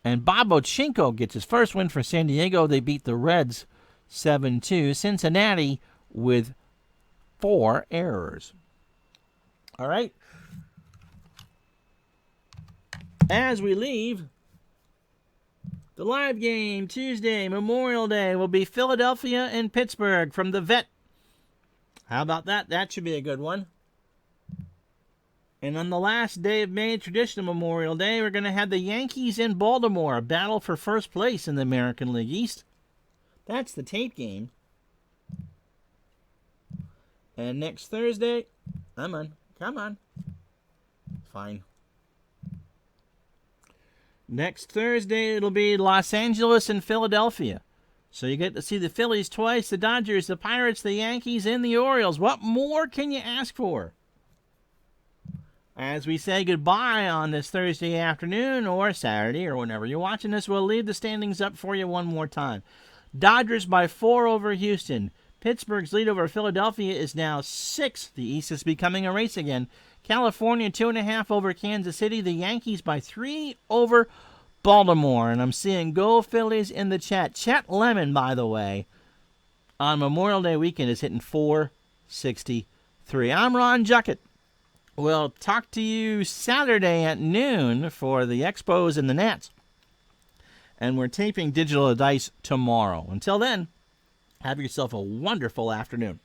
And Bob Ochinko gets his first win for San Diego. They beat the Reds 7-2. Cincinnati with 4 errors. All right. As we leave, the live game Tuesday, Memorial Day, will be Philadelphia and Pittsburgh from the Vet. How about that? That should be a good one. And on the last day of May, traditional Memorial Day, we're going to have the Yankees in Baltimore, a battle for first place in the American League East. That's the tape game. And next Thursday, come on. Fine. Next Thursday, it'll be Los Angeles and Philadelphia. So you get to see the Phillies twice, the Dodgers, the Pirates, the Yankees, and the Orioles. What more can you ask for? As we say goodbye on this Thursday afternoon or Saturday or whenever you're watching this, we'll leave the standings up for you one more time. Dodgers by 4 over Houston. Pittsburgh's lead over Philadelphia is now 6. The East is becoming a race again. California 2.5 over Kansas City. The Yankees by 3 over Baltimore. And I'm seeing Go Phillies in the chat. Chet Lemon, by the way, on Memorial Day weekend is hitting .463. I'm Ron Juckett. We'll talk to you Saturday at noon for the Expos and the Nats. And we're taping Digital Dice tomorrow. Until then, have yourself a wonderful afternoon.